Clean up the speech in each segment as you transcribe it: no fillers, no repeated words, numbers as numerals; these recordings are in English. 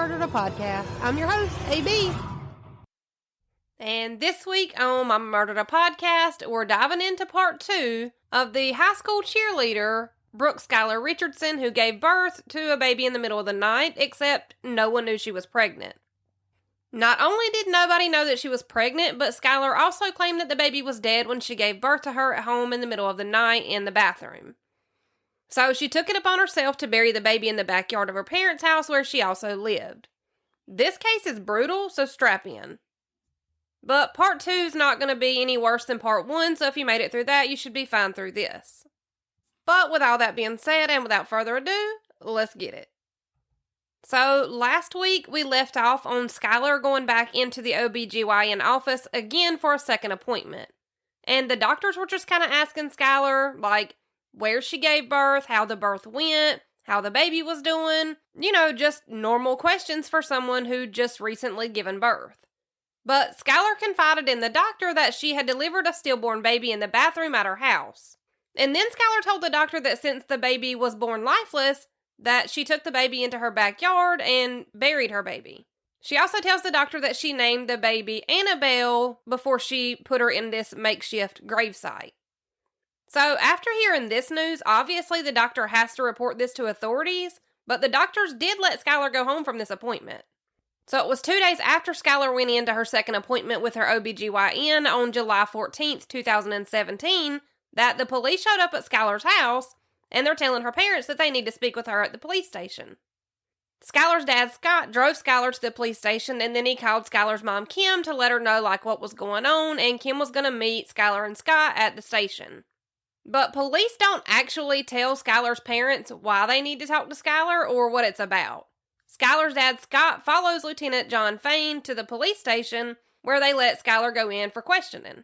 Murdered a Podcast. I'm your host, AB. And this week on Mama Murdered a Podcast, we're diving into part 2 of the high school cheerleader, Brooke Skylar Richardson, who gave birth to a baby in the middle of the night, except no one knew she was pregnant. Not only did nobody know that she was pregnant, but Skylar also claimed that the baby was dead when she gave birth to her at home in the middle of the night in the bathroom. So she took it upon herself to bury the baby in the backyard of her parents' house where she also lived. This case is brutal, so strap in. But part 2 is not going to be any worse than part 1, so if you made it through that, you should be fine through this. But with all that being said, and without further ado, let's get it. So last week, we left off on Skylar going back into the OBGYN office again for a second appointment. And the doctors were just kind of asking Skylar, like, where she gave birth, how the birth went, how the baby was doing. You know, just normal questions for someone who just recently given birth. But Skylar confided in the doctor that she had delivered a stillborn baby in the bathroom at her house. And then Skylar told the doctor that since the baby was born lifeless, that she took the baby into her backyard and buried her baby. She also tells the doctor that she named the baby Annabelle before she put her in this makeshift gravesite. So after hearing this news, obviously the doctor has to report this to authorities, but the doctors did let Skylar go home from this appointment. So it was 2 days after Skylar went into her second appointment with her OBGYN on July 14th, 2017, that the police showed up at Skylar's house, and they're telling her parents that they need to speak with her at the police station. Skylar's dad, Scott, drove Skylar to the police station, and then he called Skylar's mom, Kim, to let her know what was going on, and Kim was going to meet Skylar and Scott at the station. But police don't actually tell Skylar's parents why they need to talk to Skylar or what it's about. Skylar's dad, Scott, follows Lieutenant John Fain to the police station where they let Skylar go in for questioning.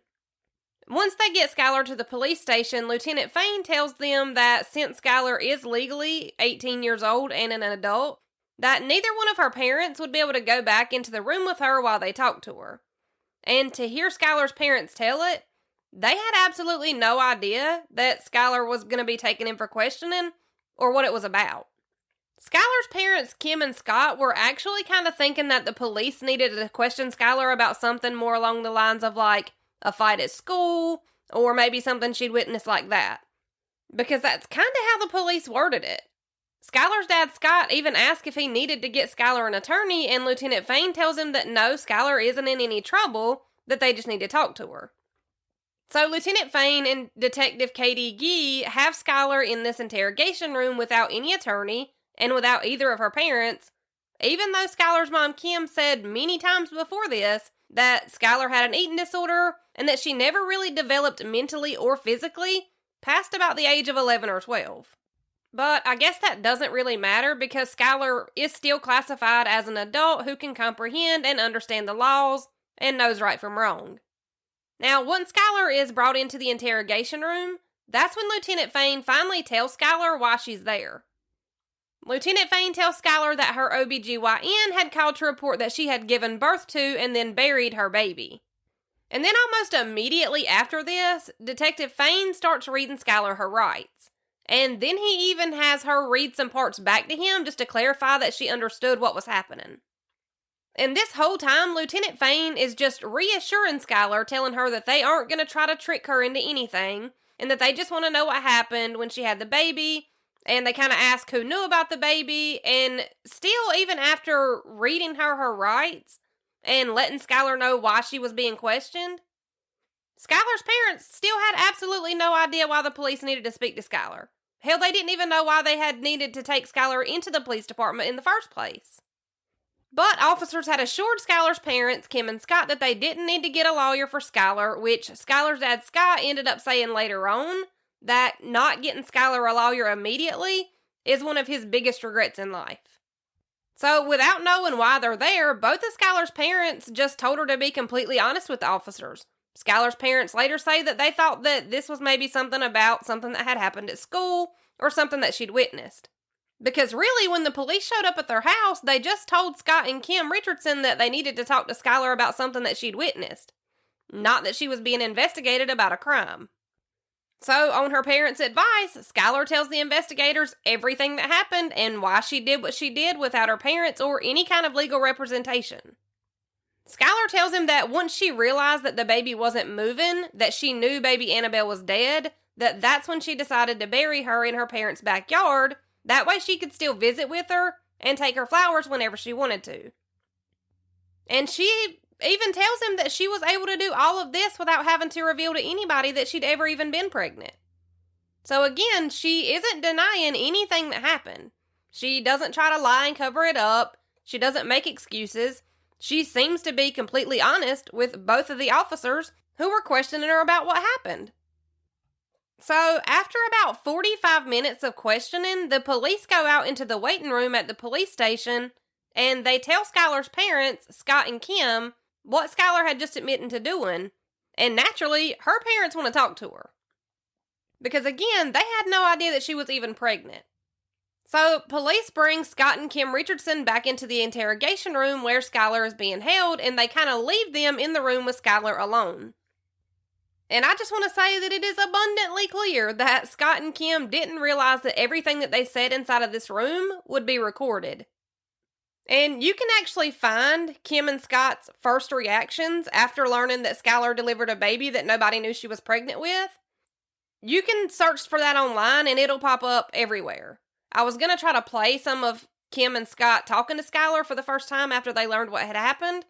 Once they get Skylar to the police station, Lieutenant Fain tells them that since Skylar is legally 18 years old and an adult, that neither one of her parents would be able to go back into the room with her while they talk to her. And to hear Skylar's parents tell it, they had absolutely no idea that Skylar was going to be taken in for questioning or what it was about. Skylar's parents, Kim and Scott, were actually kind of thinking that the police needed to question Skylar about something more along the lines of a fight at school or maybe something she'd witnessed like that. Because that's kind of how the police worded it. Skylar's dad, Scott, even asked if he needed to get Skylar an attorney, and Lieutenant Fain tells him that no, Skylar isn't in any trouble, that they just need to talk to her. So Lieutenant Fain and Detective Katie Gee have Skylar in this interrogation room without any attorney and without either of her parents, even though Skylar's mom Kim said many times before this that Skylar had an eating disorder and that she never really developed mentally or physically past about the age of 11 or 12. But I guess that doesn't really matter because Skylar is still classified as an adult who can comprehend and understand the laws and knows right from wrong. Now, once Skylar is brought into the interrogation room, that's when Lieutenant Fain finally tells Skylar why she's there. Lieutenant Fain tells Skylar that her OBGYN had called to report that she had given birth to and then buried her baby. And then almost immediately after this, Detective Fain starts reading Skylar her rights. And then he even has her read some parts back to him just to clarify that she understood what was happening. And this whole time, Lieutenant Fain is just reassuring Skylar, telling her that they aren't going to try to trick her into anything, and that they just want to know what happened when she had the baby, and they kind of ask who knew about the baby, and still, even after reading her rights, and letting Skylar know why she was being questioned, Skylar's parents still had absolutely no idea why the police needed to speak to Skylar. Hell, they didn't even know why they had needed to take Skylar into the police department in the first place. But officers had assured Skylar's parents, Kim and Scott, that they didn't need to get a lawyer for Skylar, which Skylar's dad, Scott, ended up saying later on that not getting Skylar a lawyer immediately is one of his biggest regrets in life. So without knowing why they're there, both of Skylar's parents just told her to be completely honest with the officers. Skylar's parents later say that they thought that this was maybe something about something that had happened at school or something that she'd witnessed. Because really, when the police showed up at their house, they just told Scott and Kim Richardson that they needed to talk to Skylar about something that she'd witnessed. Not that she was being investigated about a crime. So, on her parents' advice, Skylar tells the investigators everything that happened and why she did what she did without her parents or any kind of legal representation. Skylar tells him that once she realized that the baby wasn't moving, that she knew baby Annabelle was dead, that's when she decided to bury her in her parents' backyard. That way she could still visit with her and take her flowers whenever she wanted to. And she even tells him that she was able to do all of this without having to reveal to anybody that she'd ever even been pregnant. So again, she isn't denying anything that happened. She doesn't try to lie and cover it up. She doesn't make excuses. She seems to be completely honest with both of the officers who were questioning her about what happened. So, after about 45 minutes of questioning, the police go out into the waiting room at the police station, and they tell Skylar's parents, Scott and Kim, what Skylar had just admitted to doing, and naturally, her parents want to talk to her. Because again, they had no idea that she was even pregnant. So, police bring Scott and Kim Richardson back into the interrogation room where Skylar is being held, and they kind of leave them in the room with Skylar alone. And I just want to say that it is abundantly clear that Scott and Kim didn't realize that everything that they said inside of this room would be recorded. And you can actually find Kim and Scott's first reactions after learning that Skylar delivered a baby that nobody knew she was pregnant with. You can search for that online and it'll pop up everywhere. I was going to try to play some of Kim and Scott talking to Skylar for the first time after they learned what had happened,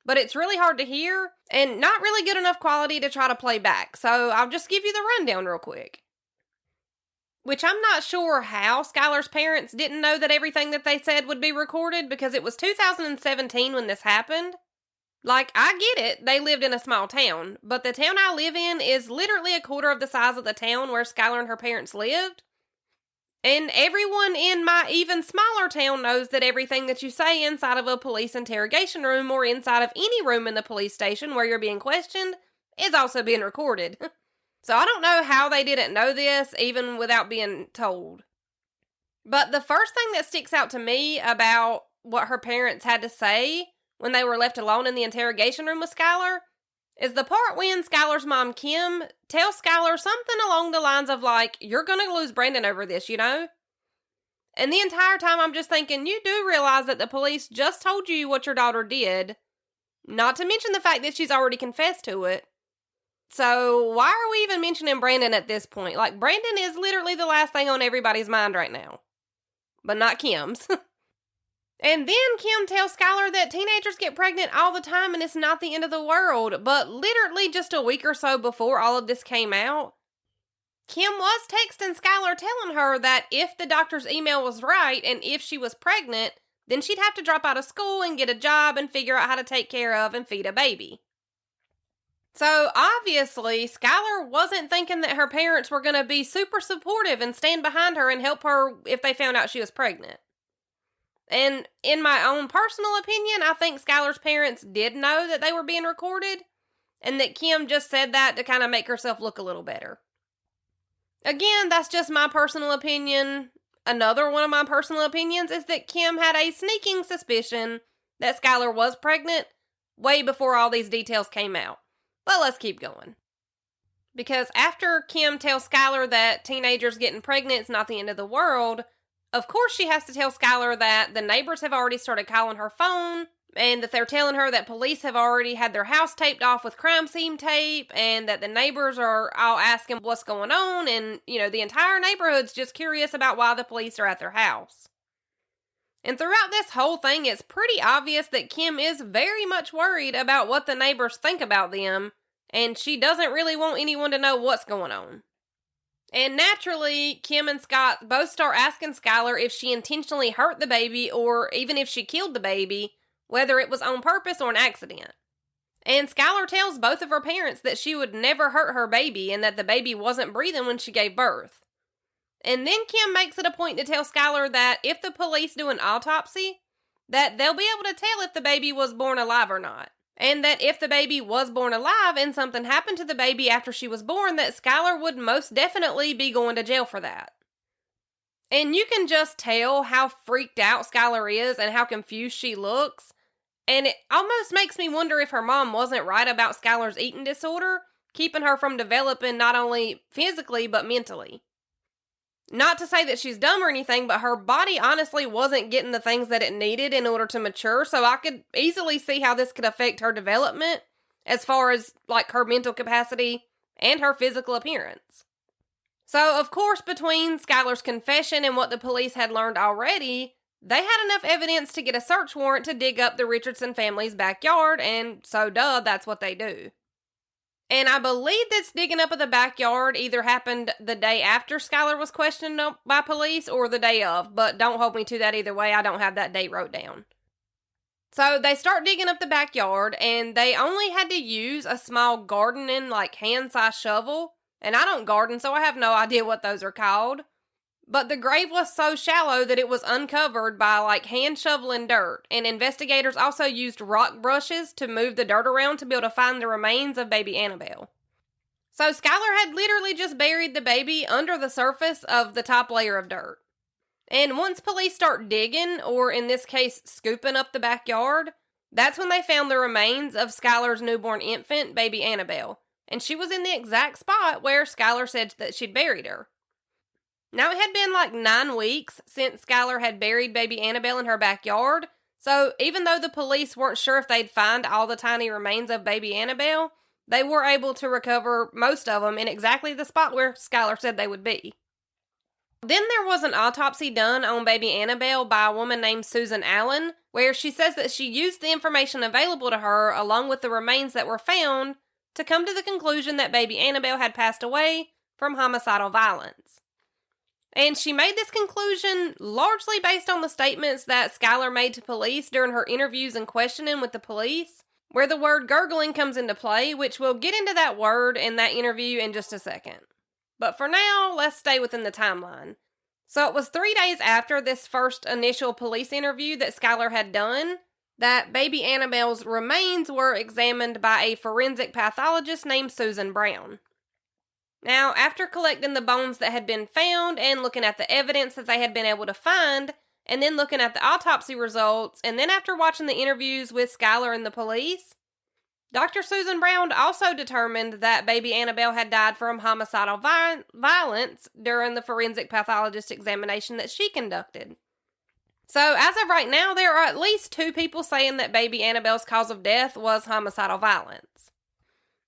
but it's really hard to hear and not really good enough quality to try to play back, so I'll just give you the rundown real quick. Which I'm not sure how Skylar's parents didn't know that everything that they said would be recorded, because it was 2017 when this happened. Like, I get it, they lived in a small town, but the town I live in is literally a quarter of the size of the town where Skylar and her parents lived. And everyone in my even smaller town knows that everything that you say inside of a police interrogation room or inside of any room in the police station where you're being questioned is also being recorded. So I don't know how they didn't know this, even without being told. But the first thing that sticks out to me about what her parents had to say when they were left alone in the interrogation room with Skylar is the part when Skylar's mom, Kim, tells Skylar something along the lines of like, you're going to lose Brandon over this, you know? And the entire time I'm just thinking, you do realize that the police just told you what your daughter did, not to mention the fact that she's already confessed to it. So why are we even mentioning Brandon at this point? Like, Brandon is literally the last thing on everybody's mind right now. But not Kim's. And then Kim tells Skylar that teenagers get pregnant all the time and it's not the end of the world. But literally just a week or so before all of this came out, Kim was texting Skylar telling her that if the doctor's email was right and if she was pregnant, then she'd have to drop out of school and get a job and figure out how to take care of and feed a baby. So obviously, Skylar wasn't thinking that her parents were going to be super supportive and stand behind her and help her if they found out she was pregnant. And in my own personal opinion, I think Skylar's parents did know that they were being recorded, and that Kim just said that to kind of make herself look a little better. Again, that's just my personal opinion. Another one of my personal opinions is that Kim had a sneaking suspicion that Skylar was pregnant way before all these details came out. But let's keep going. Because after Kim tells Skylar that teenagers getting pregnant is not the end of the world, of course she has to tell Skylar that the neighbors have already started calling her phone, and that they're telling her that police have already had their house taped off with crime scene tape, and that the neighbors are all asking what's going on, and, the entire neighborhood's just curious about why the police are at their house. And throughout this whole thing, it's pretty obvious that Kim is very much worried about what the neighbors think about them, and she doesn't really want anyone to know what's going on. And naturally, Kim and Scott both start asking Skylar if she intentionally hurt the baby or even if she killed the baby, whether it was on purpose or an accident. And Skylar tells both of her parents that she would never hurt her baby and that the baby wasn't breathing when she gave birth. And then Kim makes it a point to tell Skylar that if the police do an autopsy, that they'll be able to tell if the baby was born alive or not. And that if the baby was born alive and something happened to the baby after she was born, that Skylar would most definitely be going to jail for that. And you can just tell how freaked out Skylar is and how confused she looks. And it almost makes me wonder if her mom wasn't right about Skylar's eating disorder, keeping her from developing not only physically but mentally. Not to say that she's dumb or anything, but her body honestly wasn't getting the things that it needed in order to mature, so I could easily see how this could affect her development as far as, like, her mental capacity and her physical appearance. So, of course, between Skylar's confession and what the police had learned already, they had enough evidence to get a search warrant to dig up the Richardson family's backyard, and so, that's what they do. And I believe this digging up of the backyard either happened the day after Skylar was questioned by police or the day of, but don't hold me to that either way. I don't have that date wrote down. So they start digging up the backyard, and they only had to use a small gardening, like, hand-sized shovel. And I don't garden, so I have no idea what those are called. But the grave was so shallow that it was uncovered by, like, hand shoveling dirt. And investigators also used rock brushes to move the dirt around to be able to find the remains of baby Annabelle. So Skylar had literally just buried the baby under the surface of the top layer of dirt. And once police start digging, or in this case, scooping up the backyard, that's when they found the remains of Skylar's newborn infant, baby Annabelle. And she was in the exact spot where Skylar said that she'd buried her. Now, it had been like 9 weeks since Skylar had buried baby Annabelle in her backyard, so even though the police weren't sure if they'd find all the tiny remains of baby Annabelle, they were able to recover most of them in exactly the spot where Skylar said they would be. Then there was an autopsy done on baby Annabelle by a woman named Susan Allen, where she says that she used the information available to her along with the remains that were found to come to the conclusion that baby Annabelle had passed away from homicidal violence. And she made this conclusion largely based on the statements that Skylar made to police during her interviews and questioning with the police, where the word gurgling comes into play, which we'll get into that word in that interview in just a second. But for now, let's stay within the timeline. So it was 3 days after this first initial police interview that Skylar had done that baby Annabelle's remains were examined by a forensic pathologist named Susan Brown. Now, after collecting the bones that had been found and looking at the evidence that they had been able to find, and then looking at the autopsy results, and then after watching the interviews with Skylar and the police, Dr. Susan Brown also determined that baby Annabelle had died from homicidal violence during the forensic pathologist examination that she conducted. So, as of right now, there are at least 2 people saying that baby Annabelle's cause of death was homicidal violence.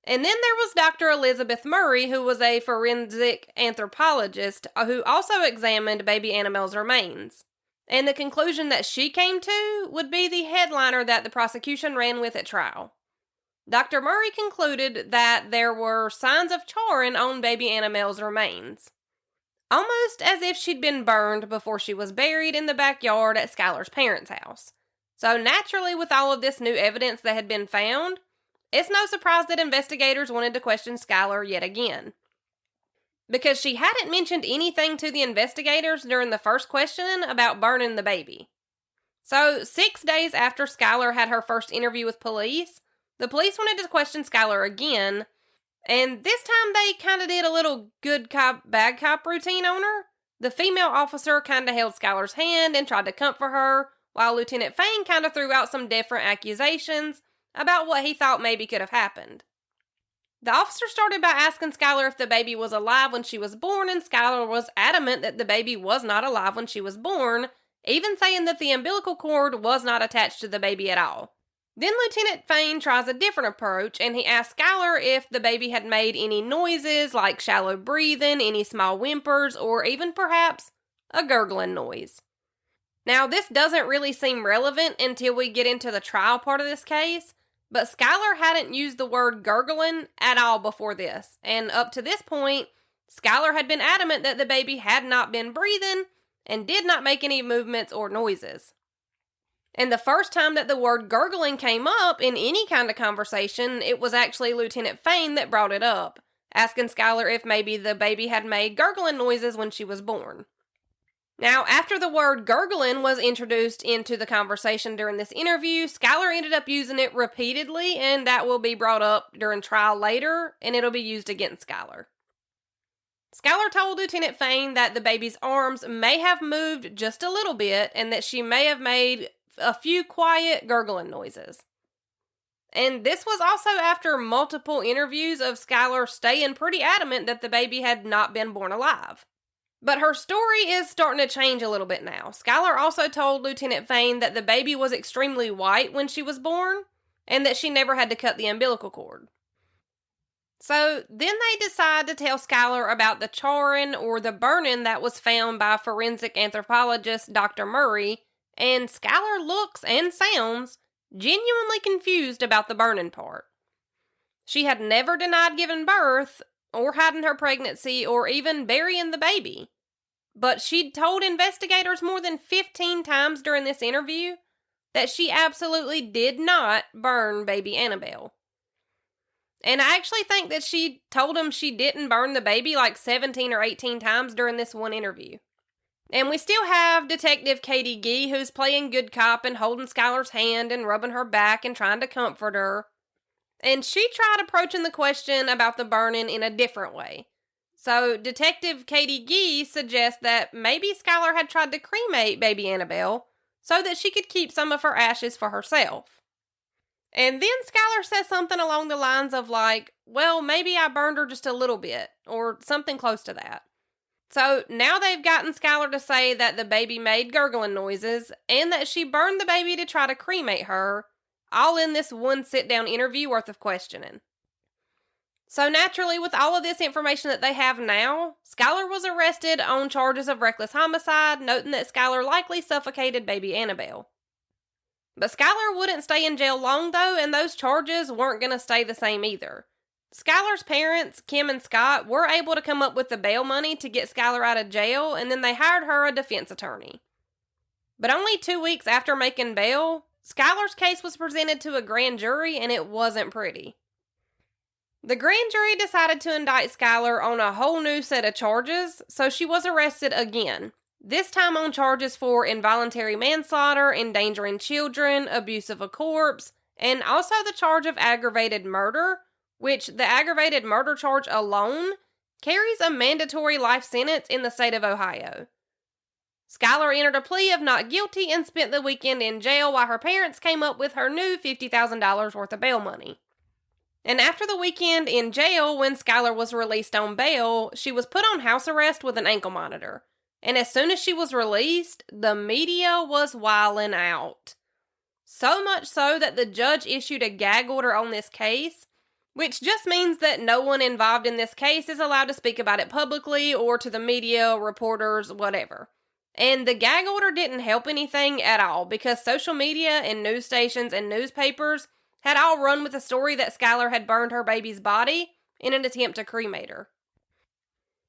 And then there was Dr. Elizabeth Murray, who was a forensic anthropologist who also examined baby Annabelle's remains. And the conclusion that she came to would be the headliner that the prosecution ran with at trial. Dr. Murray concluded that there were signs of charring on baby Annabelle's remains, almost as if she'd been burned before she was buried in the backyard at Skylar's parents' house. So naturally, with all of this new evidence that had been found, it's no surprise that investigators wanted to question Skylar yet again, because she hadn't mentioned anything to the investigators during the first questioning about burning the baby. So 6 days after Skylar had her first interview with police, the police wanted to question Skylar again, and this time they kind of did a little good cop, bad cop routine on her. The female officer kind of held Skylar's hand and tried to comfort her, while Lieutenant Fain kind of threw out some different accusations about what he thought maybe could have happened. The officer started by asking Skylar if the baby was alive when she was born, and Skylar was adamant that the baby was not alive when she was born, even saying that the umbilical cord was not attached to the baby at all. Then Lieutenant Fain tries a different approach, and he asks Skylar if the baby had made any noises, like shallow breathing, any small whimpers, or even perhaps a gurgling noise. Now, this doesn't really seem relevant until we get into the trial part of this case, but Skylar hadn't used the word gurgling at all before this, and up to this point, Skylar had been adamant that the baby had not been breathing and did not make any movements or noises. And the first time that the word gurgling came up in any kind of conversation, it was actually Lieutenant Fain that brought it up, asking Skylar if maybe the baby had made gurgling noises when she was born. Now, after the word gurgling was introduced into the conversation during this interview, Skylar ended up using it repeatedly, and that will be brought up during trial later, and it'll be used against Skylar. Skylar told Lieutenant Fain that the baby's arms may have moved just a little bit, and that she may have made a few quiet gurgling noises. And this was also after multiple interviews of Skylar staying pretty adamant that the baby had not been born alive. But her story is starting to change a little bit now. Skylar also told Lieutenant Fain that the baby was extremely white when she was born, and that she never had to cut the umbilical cord. So then they decide to tell Skylar about the charring or the burning that was found by forensic anthropologist Dr. Murray, and Skylar looks and sounds genuinely confused about the burning part. She had never denied giving birth, or hiding her pregnancy, or even burying the baby. But she'd told investigators more than 15 times during this interview that she absolutely did not burn baby Annabelle. And I actually think that she told them she didn't burn the baby like 17 or 18 times during this one interview. And we still have Detective Katie Gee, who's playing good cop and holding Skylar's hand and rubbing her back and trying to comfort her. And she tried approaching the question about the burning in a different way. So Detective Katie Gee suggests that maybe Skylar had tried to cremate baby Annabelle so that she could keep some of her ashes for herself. And then Skylar says something along the lines of like, well, maybe I burned her just a little bit, or something close to that. So now they've gotten Skylar to say that the baby made gurgling noises, and that she burned the baby to try to cremate her, all in this one sit-down interview worth of questioning. So naturally, with all of this information that they have now, Skylar was arrested on charges of reckless homicide, noting that Skylar likely suffocated baby Annabelle. But Skylar wouldn't stay in jail long though, and those charges weren't going to stay the same either. Skylar's parents, Kim and Scott, were able to come up with the bail money to get Skylar out of jail, and then they hired her a defense attorney. But only 2 weeks after making bail, Skylar's case was presented to a grand jury, and it wasn't pretty. The grand jury decided to indict Skylar on a whole new set of charges, so she was arrested again. This time on charges for involuntary manslaughter, endangering children, abuse of a corpse, and also the charge of aggravated murder, which the aggravated murder charge alone carries a mandatory life sentence in the state of Ohio. Skylar entered a plea of not guilty and spent the weekend in jail while her parents came up with her new $50,000 worth of bail money. And after the weekend in jail, when Skylar was released on bail, she was put on house arrest with an ankle monitor. And as soon as she was released, the media was wilding out. So much so that the judge issued a gag order on this case, which just means that no one involved in this case is allowed to speak about it publicly or to the media, reporters, whatever. And the gag order didn't help anything at all, because social media and news stations and newspapers had all run with the story that Skylar had burned her baby's body in an attempt to cremate her.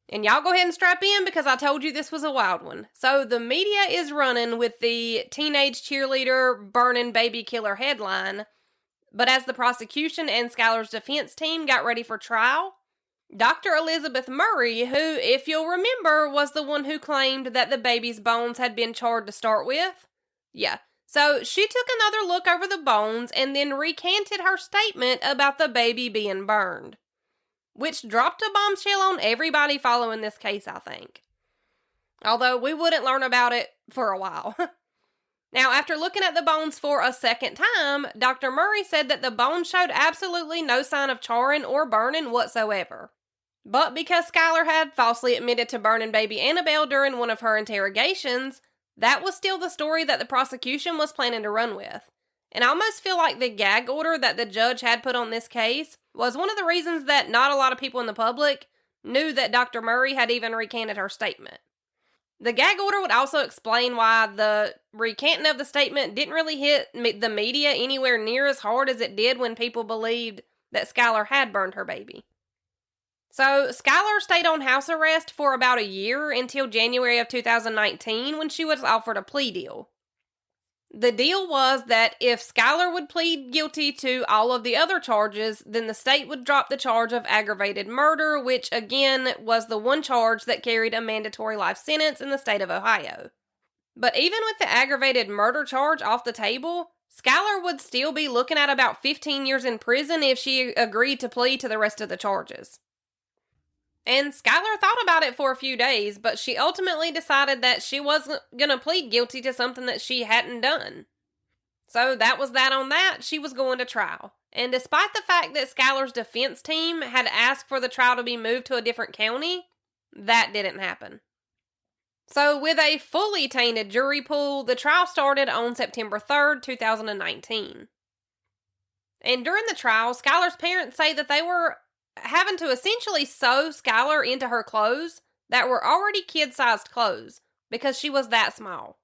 And y'all go ahead and strap in, because I told you this was a wild one. So the media is running with the teenage cheerleader burning baby killer headline. But as the prosecution and Skylar's defense team got ready for trial, Dr. Elizabeth Murray, who, if you'll remember, was the one who claimed that the baby's bones had been charred to start with. So she took another look over the bones and then recanted her statement about the baby being burned, which dropped a bombshell on everybody following this case, I think. Although we wouldn't learn about it for a while. Now, after looking at the bones for a second time, Dr. Murray said that the bones showed absolutely no sign of charring or burning whatsoever. But because Skylar had falsely admitted to burning baby Annabelle during one of her interrogations, that was still the story that the prosecution was planning to run with. And I almost feel like the gag order that the judge had put on this case was one of the reasons that not a lot of people in the public knew that Dr. Murray had even recanted her statement. The gag order would also explain why the recanting of the statement didn't really hit the media anywhere near as hard as it did when people believed that Skylar had burned her baby. So, Skylar stayed on house arrest for about a year until January of 2019 when she was offered a plea deal. The deal was that if Skylar would plead guilty to all of the other charges, then the state would drop the charge of aggravated murder, which again was the one charge that carried a mandatory life sentence in the state of Ohio. But even with the aggravated murder charge off the table, Skylar would still be looking at about 15 years in prison if she agreed to plead to the rest of the charges. And Skylar thought about it for a few days, but she ultimately decided that she wasn't going to plead guilty to something that she hadn't done. So that was that on that. She was going to trial. And despite the fact that Skylar's defense team had asked for the trial to be moved to a different county, that didn't happen. So with a fully tainted jury pool, the trial started on September 3rd, 2019. And during the trial, Skylar's parents say that they were having to essentially sew Skylar into her clothes that were already kid-sized clothes because she was that small.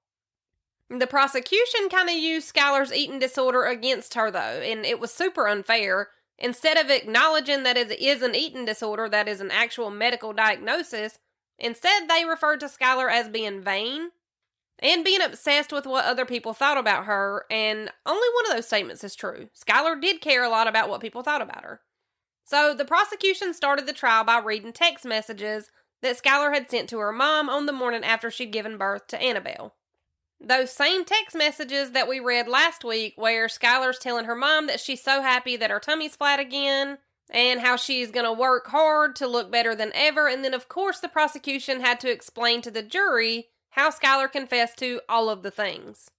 The prosecution kind of used Skylar's eating disorder against her, though, and it was super unfair. Instead of acknowledging that it is an eating disorder that is an actual medical diagnosis, instead they referred to Skylar as being vain and being obsessed with what other people thought about her, and only one of those statements is true. Skylar did care a lot about what people thought about her. So the prosecution started the trial by reading text messages that Skylar had sent to her mom on the morning after she'd given birth to Annabelle. Those same text messages that we read last week where Skylar's telling her mom that she's so happy that her tummy's flat again and how she's going to work hard to look better than ever. And then, of course, the prosecution had to explain to the jury how Skylar confessed to all of the things.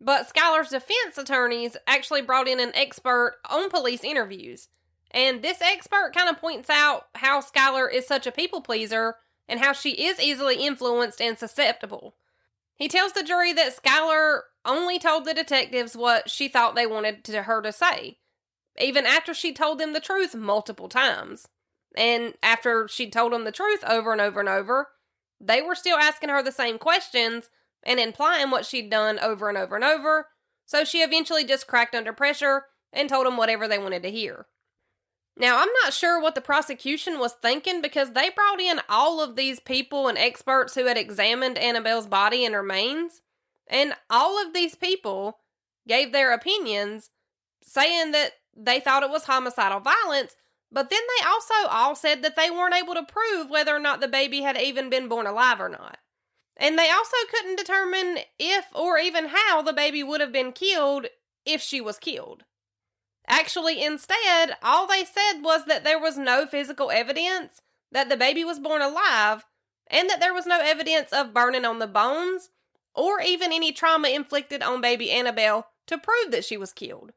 But Skylar's defense attorneys actually brought in an expert on police interviews. And this expert kind of points out how Skylar is such a people pleaser and how she is easily influenced and susceptible. He tells the jury that Skylar only told the detectives what she thought they wanted her to say, even after she told them the truth multiple times. And after she told them the truth over and over and over, they were still asking her the same questions and implying what she'd done over and over and over, so she eventually just cracked under pressure and told them whatever they wanted to hear. Now, I'm not sure what the prosecution was thinking because they brought in all of these people and experts who had examined Annabelle's body and remains, and all of these people gave their opinions saying that they thought it was homicidal violence, but then they also all said that they weren't able to prove whether or not the baby had even been born alive or not. And they also couldn't determine if or even how the baby would have been killed if she was killed. Actually, instead, all they said was that there was no physical evidence that the baby was born alive and that there was no evidence of burning on the bones or even any trauma inflicted on baby Annabelle to prove that she was killed.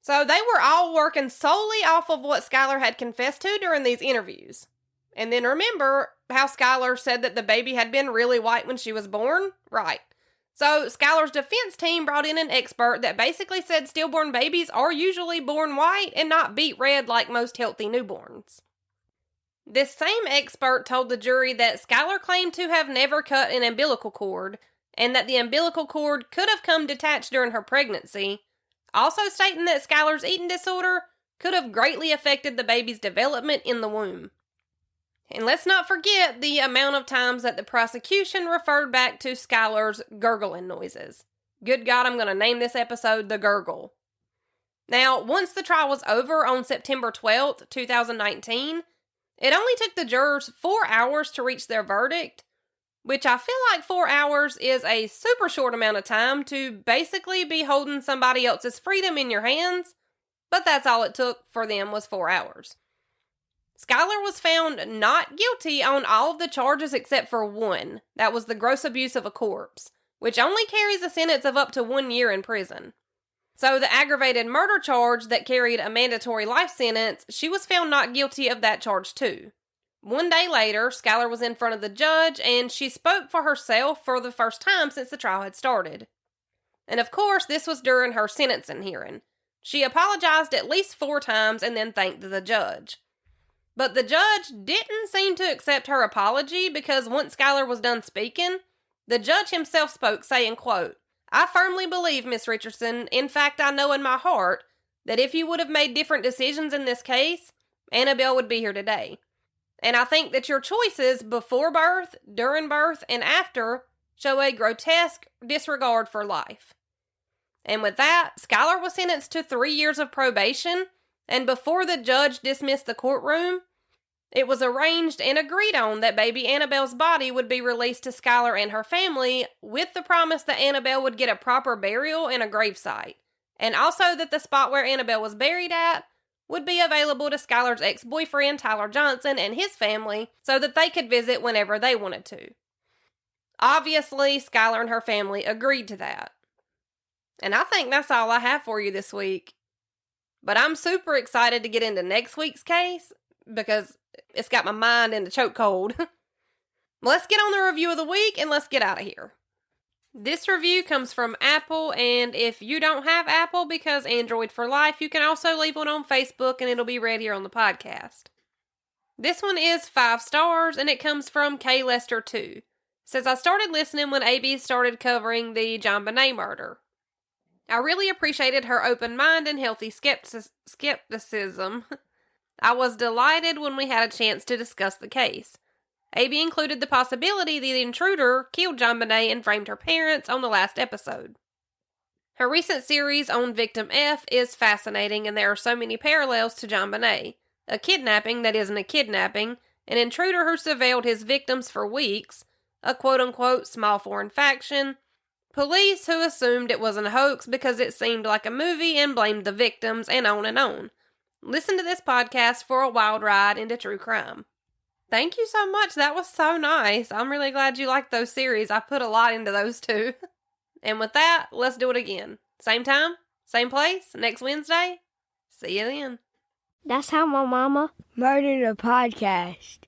So they were all working solely off of what Skylar had confessed to during these interviews. And then remember how Skylar said that the baby had been really white when she was born? Right. So Skylar's defense team brought in an expert that basically said stillborn babies are usually born white and not beet red like most healthy newborns. This same expert told the jury that Skylar claimed to have never cut an umbilical cord and that the umbilical cord could have come detached during her pregnancy, also stating that Skylar's eating disorder could have greatly affected the baby's development in the womb. And let's not forget the amount of times that the prosecution referred back to Skylar's gurgling noises. Good God, I'm going to name this episode The Gurgle. Now, once the trial was over on September 12th, 2019, it only took the jurors 4 hours to reach their verdict, which I feel like 4 hours is a super short amount of time to basically be holding somebody else's freedom in your hands, but that's all it took for them was 4 hours. Skylar was found not guilty on all of the charges except for one. That was the gross abuse of a corpse, which only carries a sentence of up to 1 year in prison. So the aggravated murder charge that carried a mandatory life sentence, she was found not guilty of that charge too. 1 day later, Skylar was in front of the judge and she spoke for herself for the first time since the trial had started. And of course, this was during her sentencing hearing. She apologized at least 4 times and then thanked the judge. But the judge didn't seem to accept her apology because once Skylar was done speaking, the judge himself spoke, saying, quote, "I firmly believe, Miss Richardson, in fact I know in my heart, that if you would have made different decisions in this case, Annabelle would be here today. And I think that your choices before birth, during birth, and after show a grotesque disregard for life." And with that, Skylar was sentenced to 3 years of probation, and before the judge dismissed the courtroom, it was arranged and agreed on that baby Annabelle's body would be released to Skylar and her family with the promise that Annabelle would get a proper burial and a gravesite, and also that the spot where Annabelle was buried at would be available to Skylar's ex-boyfriend Tyler Johnson and his family so that they could visit whenever they wanted to. Obviously, Skylar and her family agreed to that. And I think that's all I have for you this week. But I'm super excited to get into next week's case because it's got my mind in the chokehold. Let's get on the review of the week and let's get out of here. This review comes from Apple, and if you don't have Apple because Android for life, you can also leave one on Facebook and it'll be read here on the podcast. This one is 5 stars, and it comes from K. Lester 2. Says, I started listening when AB started covering the JonBenet murder. I really appreciated her open mind and healthy skepticism. I was delighted when we had a chance to discuss the case. AB included the possibility the intruder killed JonBenet and framed her parents on the last episode. Her recent series on Victim F is fascinating, and there are so many parallels to JonBenet. A kidnapping that isn't a kidnapping, an intruder who surveilled his victims for weeks, a quote-unquote small foreign faction, police who assumed it wasn't a hoax because it seemed like a movie and blamed the victims, and on and on. Listen to this podcast for a wild ride into true crime. Thank you so much. That was so nice. I'm really glad you liked those series. I put a lot into those too. And with that, let's do it again. Same time, same place, next Wednesday. See you then. That's how my mama murdered a podcast.